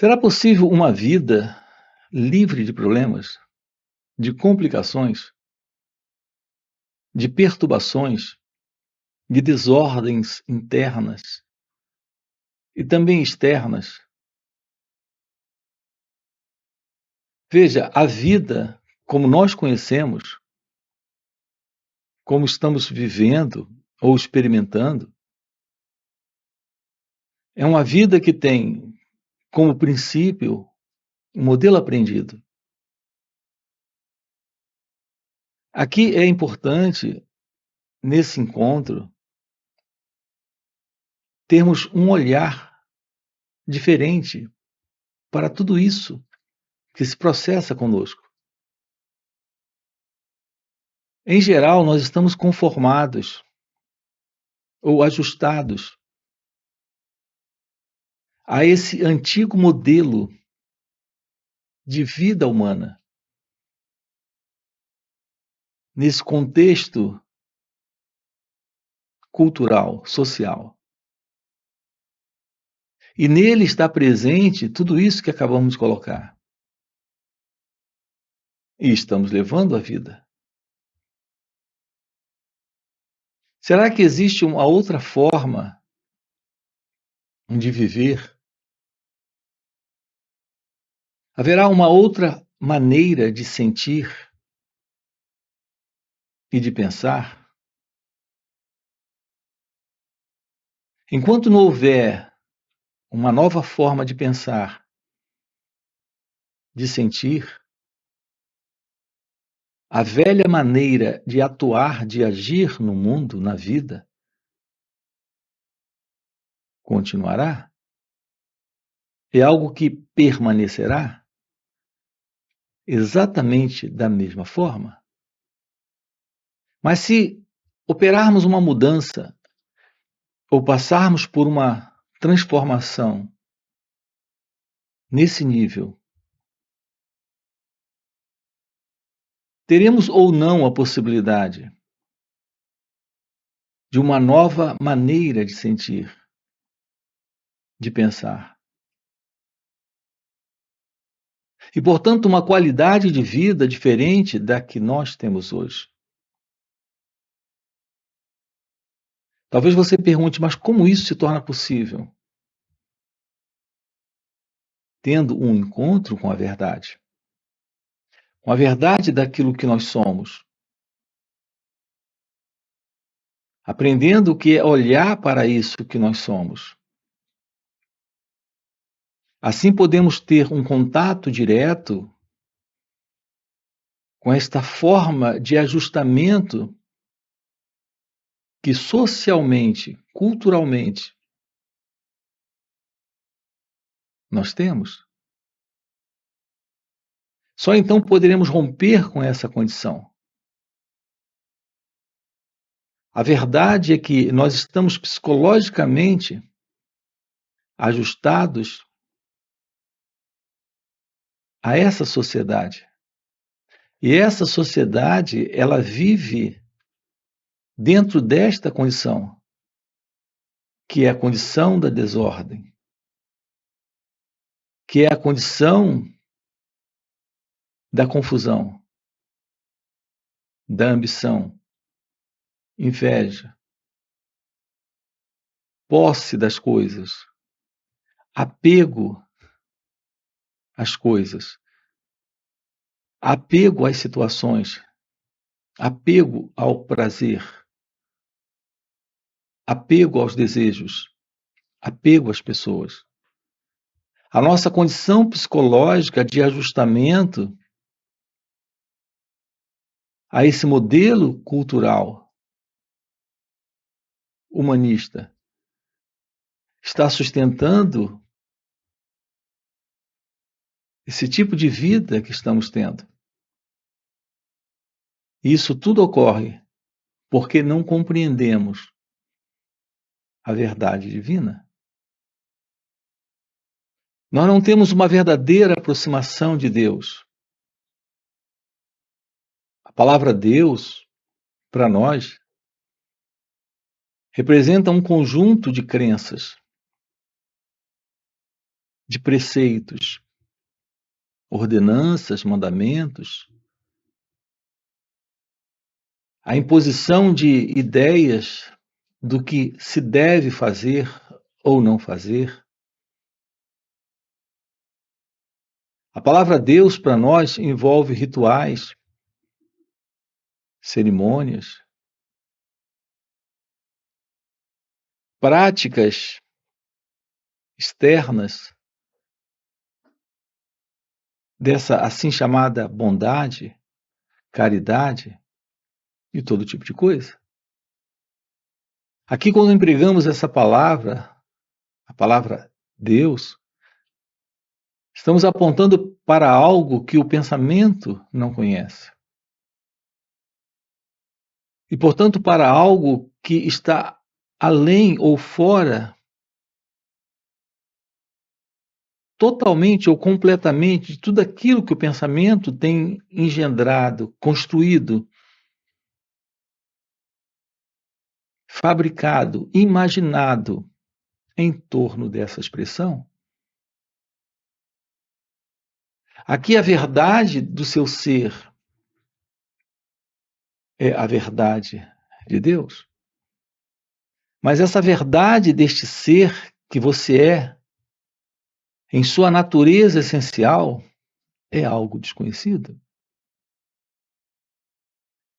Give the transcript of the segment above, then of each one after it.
Será possível uma vida livre de problemas, de complicações, de perturbações, de desordens internas e também externas? Veja, a vida, como nós conhecemos, como estamos vivendo ou experimentando, é uma vida que tem como princípio um modelo aprendido. Aqui é importante, nesse encontro, termos um olhar diferente para tudo isso que se processa conosco. Em geral, nós estamos conformados ou ajustados a esse antigo modelo de vida humana, nesse contexto cultural, social. E nele está presente tudo isso que acabamos de colocar. E estamos levando a vida. Será que existe uma outra forma de viver? Haverá uma outra maneira de sentir e de pensar? Enquanto não houver uma nova forma de pensar, de sentir, a velha maneira de atuar, de agir no mundo, na vida, continuará? É algo que permanecerá exatamente da mesma forma? Mas se operarmos uma mudança ou passarmos por uma transformação nesse nível, teremos ou não a possibilidade de uma nova maneira de sentir, de pensar. E, portanto, uma qualidade de vida diferente da que nós temos hoje. Talvez você pergunte, mas como isso se torna possível? Tendo um encontro com a verdade. Com a verdade daquilo que nós somos. Aprendendo o que é olhar para isso que nós somos. Assim podemos ter um contato direto com esta forma de ajustamento que socialmente, culturalmente, nós temos. Só então poderemos romper com essa condição. A verdade é que nós estamos psicologicamente ajustados a essa sociedade. E essa sociedade, ela vive dentro desta condição, que é a condição da desordem, que é a condição da confusão, da ambição, inveja, posse das coisas, apego às coisas, apego às situações, apego ao prazer, apego aos desejos, apego às pessoas. A nossa condição psicológica de ajustamento a esse modelo cultural humanista está sustentando esse tipo de vida que estamos tendo. E isso tudo ocorre porque não compreendemos a verdade divina. Nós não temos uma verdadeira aproximação de Deus. A palavra Deus, para nós, representa um conjunto de crenças, de preceitos, ordenanças, mandamentos, a imposição de ideias do que se deve fazer ou não fazer. A palavra Deus para nós envolve rituais, cerimônias, práticas externas dessa assim chamada bondade, caridade e todo tipo de coisa. Aqui, quando empregamos essa palavra, a palavra Deus, estamos apontando para algo que o pensamento não conhece. E, portanto, para algo que está além ou fora, totalmente ou completamente, de tudo aquilo que o pensamento tem engendrado, construído, fabricado, imaginado em torno dessa expressão. Aqui a verdade do seu ser é a verdade de Deus. Mas essa verdade deste ser que você é, em sua natureza essencial, é algo desconhecido.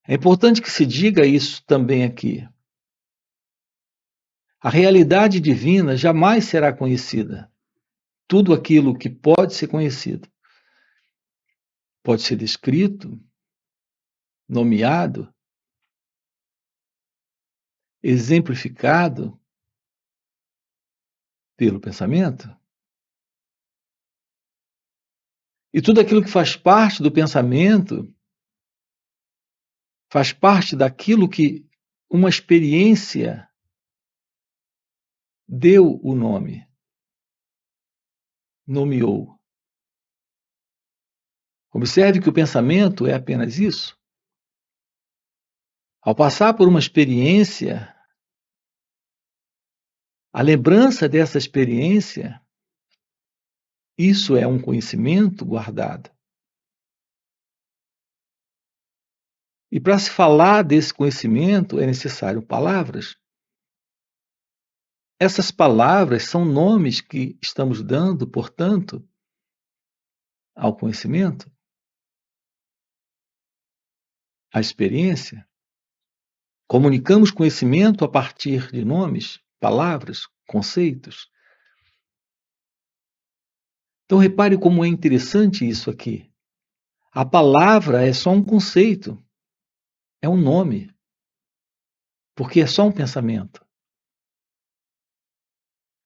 É importante que se diga isso também aqui. A realidade divina jamais será conhecida. Tudo aquilo que pode ser conhecido pode ser descrito, nomeado, exemplificado pelo pensamento. E tudo aquilo que faz parte do pensamento faz parte daquilo que uma experiência deu o nome, nomeou. Observe que o pensamento é apenas isso. Ao passar por uma experiência, a lembrança dessa experiência, isso é um conhecimento guardado. E para se falar desse conhecimento é necessário palavras. Essas palavras são nomes que estamos dando, portanto, ao conhecimento, à experiência. Comunicamos conhecimento a partir de nomes, palavras, conceitos. Então repare como é interessante isso aqui. A palavra é só um conceito, é um nome, porque é só um pensamento.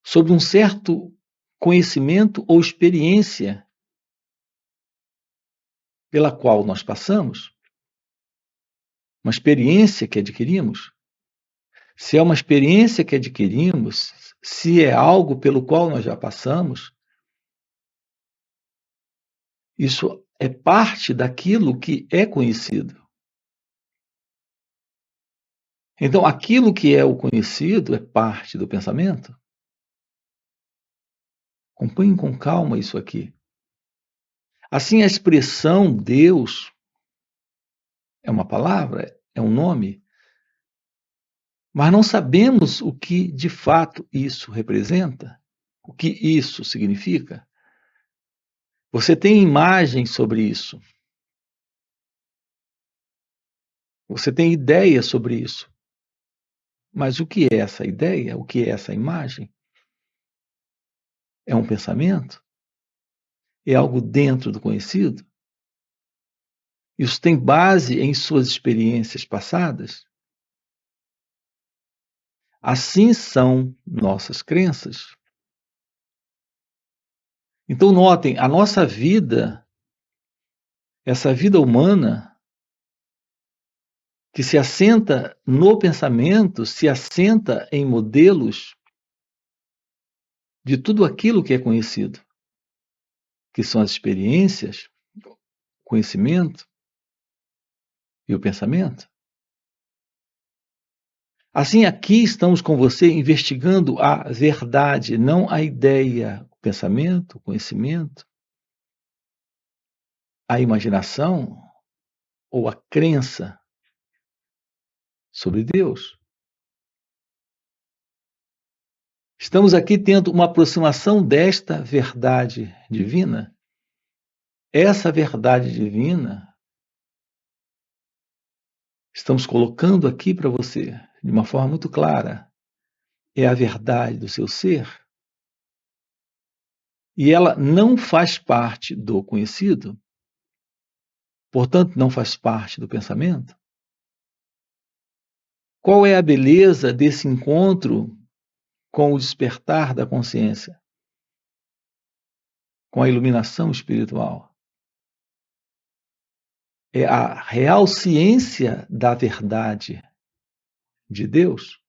Sobre um certo conhecimento ou experiência pela qual nós passamos, uma experiência que adquirimos. Se é uma experiência que adquirimos, se é algo pelo qual nós já passamos, isso é parte daquilo que é conhecido. Então, aquilo que é o conhecido é parte do pensamento. Acompanhem com calma isso aqui. Assim, a expressão Deus é uma palavra, é um nome, mas não sabemos o que de fato isso representa, o que isso significa. Você tem imagens sobre isso. Você tem ideia sobre isso. Mas o que é essa ideia? O que é essa imagem? É um pensamento? É algo dentro do conhecido? Isso tem base em suas experiências passadas? Assim são nossas crenças. Então, notem, a nossa vida, essa vida humana, que se assenta no pensamento, se assenta em modelos de tudo aquilo que é conhecido, que são as experiências, o conhecimento e o pensamento. Assim, aqui estamos com você investigando a verdade, não a ideia, pensamento, o conhecimento, a imaginação ou a crença sobre Deus. Estamos aqui tendo uma aproximação desta verdade divina. Essa verdade divina, estamos colocando aqui para você, de uma forma muito clara, é a verdade do seu ser. E ela não faz parte do conhecido, portanto, não faz parte do pensamento. Qual é a beleza desse encontro com o despertar da consciência, com a iluminação espiritual? É a real ciência da verdade de Deus.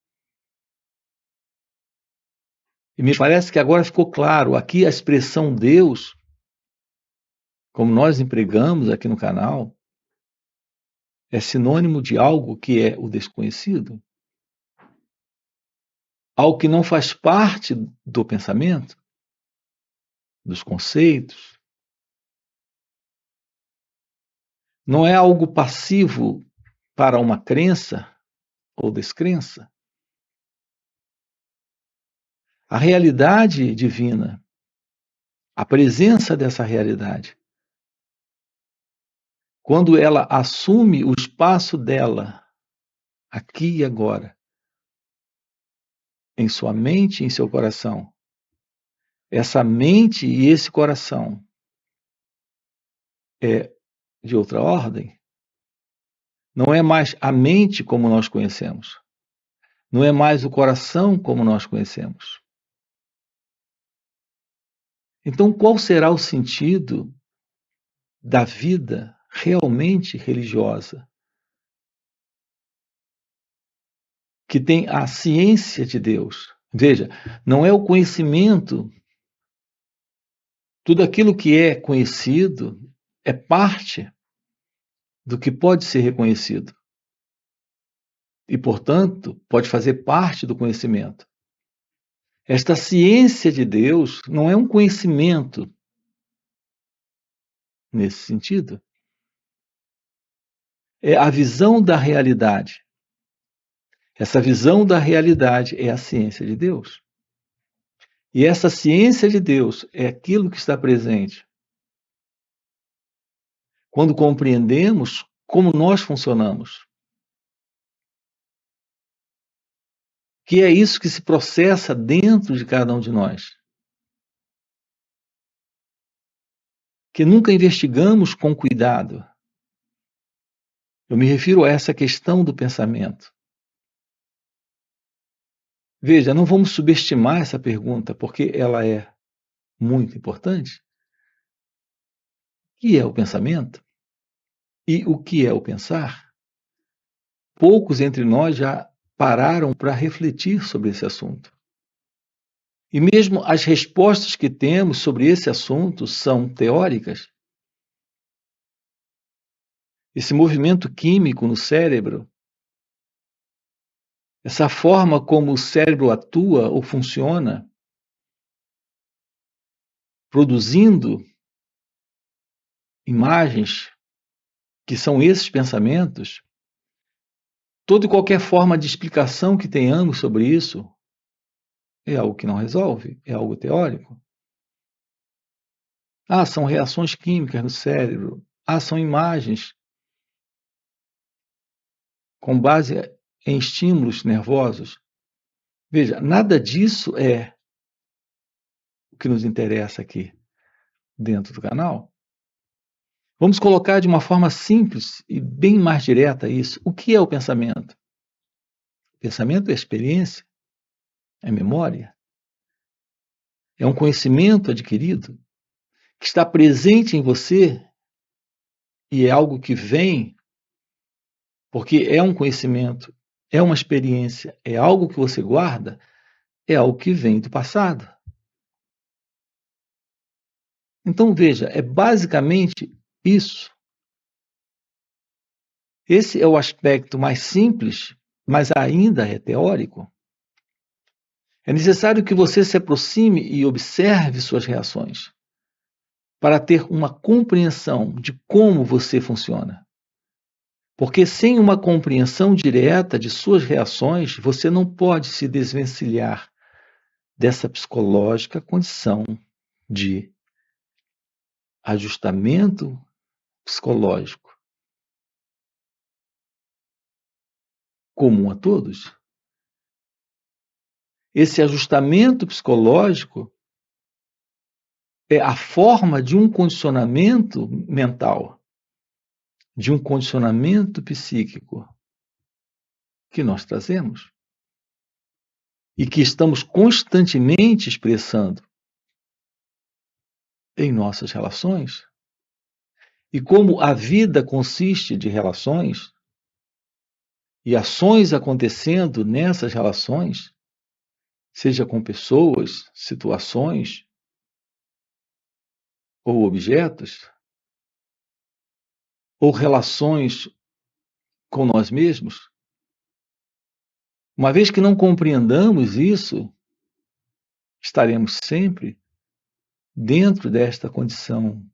E me parece que agora ficou claro, aqui a expressão Deus, como nós empregamos aqui no canal, é sinônimo de algo que é o desconhecido, algo que não faz parte do pensamento, dos conceitos, não é algo passivo para uma crença ou descrença. A realidade divina, a presença dessa realidade, quando ela assume o espaço dela, aqui e agora, em sua mente e em seu coração, essa mente e esse coração é de outra ordem, não é mais a mente como nós conhecemos, não é mais o coração como nós conhecemos. Então, qual será o sentido da vida realmente religiosa, que tem a ciência de Deus? Veja, não é o conhecimento, tudo aquilo que é conhecido é parte do que pode ser reconhecido e, portanto, pode fazer parte do conhecimento. Esta ciência de Deus não é um conhecimento nesse sentido. É a visão da realidade. Essa visão da realidade é a ciência de Deus. E essa ciência de Deus é aquilo que está presente quando compreendemos como nós funcionamos. Que é isso que se processa dentro de cada um de nós. Que nunca investigamos com cuidado. Eu me refiro a essa questão do pensamento. Veja, não vamos subestimar essa pergunta, porque ela é muito importante. O que é o pensamento? E o que é o pensar? Poucos entre nós já pararam para refletir sobre esse assunto. E mesmo as respostas que temos sobre esse assunto são teóricas. Esse movimento químico no cérebro, essa forma como o cérebro atua ou funciona, produzindo imagens que são esses pensamentos, toda e qualquer forma de explicação que tenhamos sobre isso é algo que não resolve, é algo teórico. Ah, são reações químicas no cérebro. Ah, são imagens com base em estímulos nervosos. Veja, nada disso é o que nos interessa aqui dentro do canal. Vamos colocar de uma forma simples e bem mais direta isso. O que é o pensamento? O pensamento é experiência, é memória, é um conhecimento adquirido que está presente em você e é algo que vem porque é um conhecimento, é uma experiência, é algo que você guarda, é algo que vem do passado. Então, veja, é basicamente isso. Esse é o aspecto mais simples, mas ainda é teórico. É necessário que você se aproxime e observe suas reações, para ter uma compreensão de como você funciona. Porque sem uma compreensão direta de suas reações, você não pode se desvencilhar dessa psicológica condição de ajustamento psicológico comum a todos. Esse ajustamento psicológico é a forma de um condicionamento mental, de um condicionamento psíquico que nós trazemos e que estamos constantemente expressando em nossas relações. E como a vida consiste de relações e ações acontecendo nessas relações, seja com pessoas, situações ou objetos, ou relações com nós mesmos, uma vez que não compreendamos isso, estaremos sempre dentro desta condição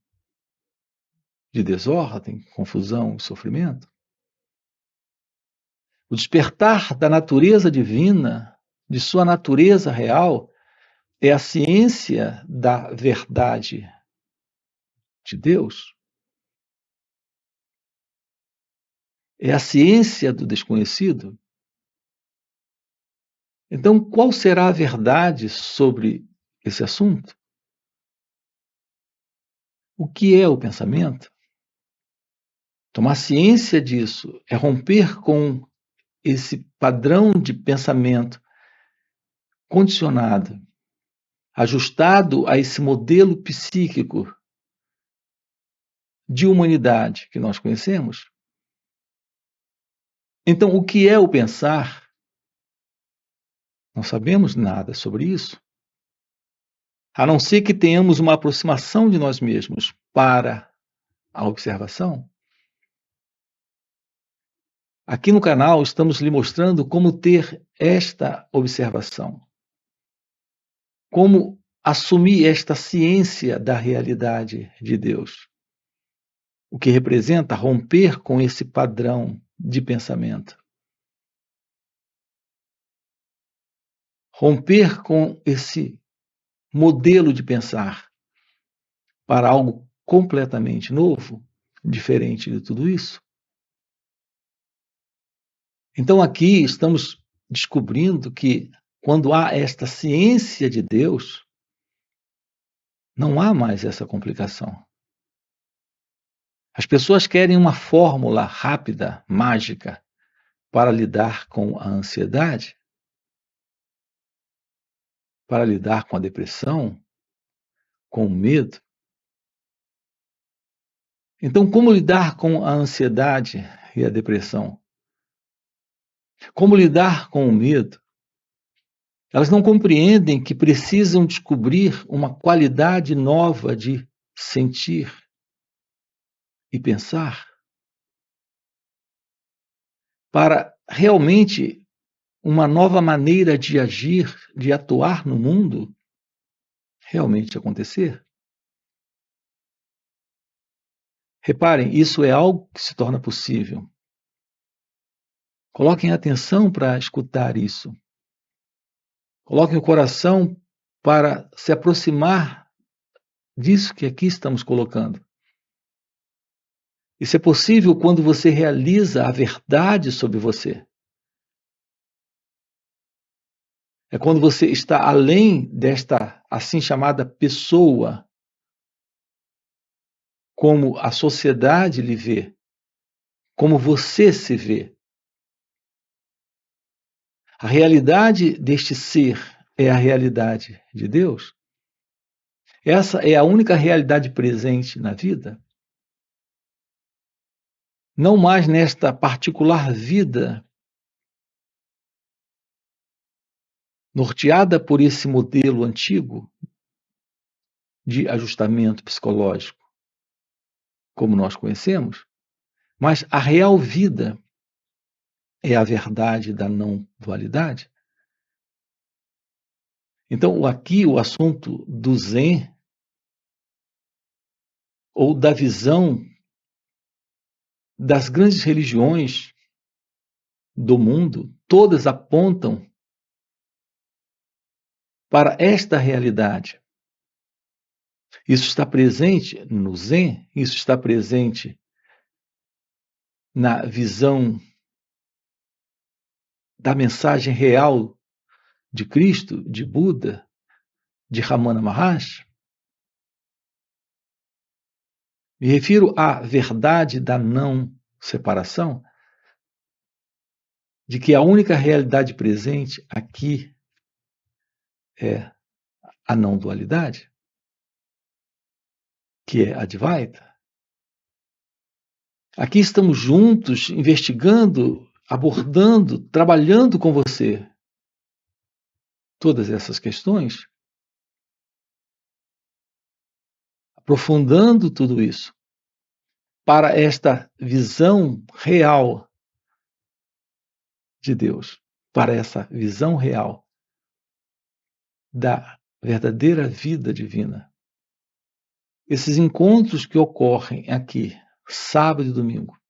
de desordem, confusão e sofrimento. O despertar da natureza divina, de sua natureza real, é a ciência da verdade de Deus. É a ciência do desconhecido. Então, qual será a verdade sobre esse assunto? O que é o pensamento? Tomar ciência disso é romper com esse padrão de pensamento condicionado, ajustado a esse modelo psíquico de humanidade que nós conhecemos. Então, o que é o pensar? Não sabemos nada sobre isso, a não ser que tenhamos uma aproximação de nós mesmos para a observação. Aqui no canal estamos lhe mostrando como ter esta observação, como assumir esta ciência da realidade de Deus, o que representa romper com esse padrão de pensamento. Romper com esse modelo de pensar para algo completamente novo, diferente de tudo isso. Então aqui estamos descobrindo que quando há esta ciência de Deus, não há mais essa complicação. As pessoas querem uma fórmula rápida, mágica, para lidar com a ansiedade, para lidar com a depressão, com o medo. Então, como lidar com a ansiedade e a depressão? Como lidar com o medo? Elas não compreendem que precisam descobrir uma qualidade nova de sentir e pensar para realmente uma nova maneira de agir, de atuar no mundo, realmente acontecer. Reparem, isso é algo que se torna possível. Coloquem atenção para escutar isso. Coloquem o coração para se aproximar disso que aqui estamos colocando. Isso é possível quando você realiza a verdade sobre você. É quando você está além desta assim chamada pessoa, como a sociedade lhe vê, como você se vê. A realidade deste ser é a realidade de Deus. Essa é a única realidade presente na vida. Não mais nesta particular vida, norteada por esse modelo antigo de ajustamento psicológico, como nós conhecemos, mas a real vida é a verdade da não dualidade. Então, aqui o assunto do Zen, ou da visão das grandes religiões do mundo, todas apontam para esta realidade. Isso está presente no Zen, isso está presente na visão da mensagem real de Cristo, de Buda, de Ramana Maharshi. Me refiro à verdade da não separação, de que a única realidade presente aqui é a não dualidade, que é a Advaita. Aqui estamos juntos, investigando, abordando, trabalhando com você todas essas questões, aprofundando tudo isso para esta visão real de Deus, para essa visão real da verdadeira vida divina. Esses encontros que ocorrem aqui, sábado e domingo.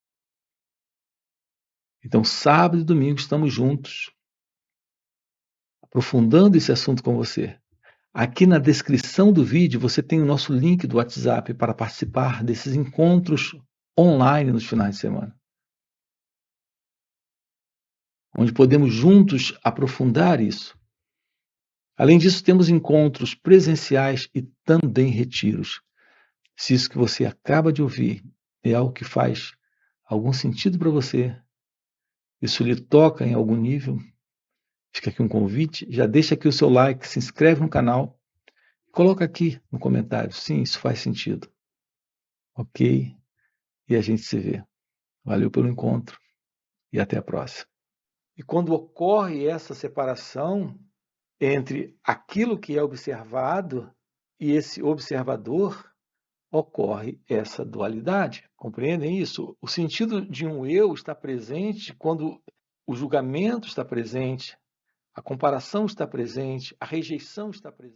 Então, sábado e domingo estamos juntos, aprofundando esse assunto com você. Aqui na descrição do vídeo você tem o nosso link do WhatsApp para participar desses encontros online nos finais de semana, onde podemos juntos aprofundar isso. Além disso, temos encontros presenciais e também retiros. Se isso que você acaba de ouvir é algo que faz algum sentido para você, isso lhe toca em algum nível, fica aqui um convite, já deixa aqui o seu like, se inscreve no canal, coloca aqui no comentário, sim, isso faz sentido. Ok? E a gente se vê. Valeu pelo encontro e até a próxima. E quando ocorre essa separação entre aquilo que é observado e esse observador, ocorre essa dualidade. Compreendem isso? O sentido de um eu está presente quando o julgamento está presente, a comparação está presente, a rejeição está presente.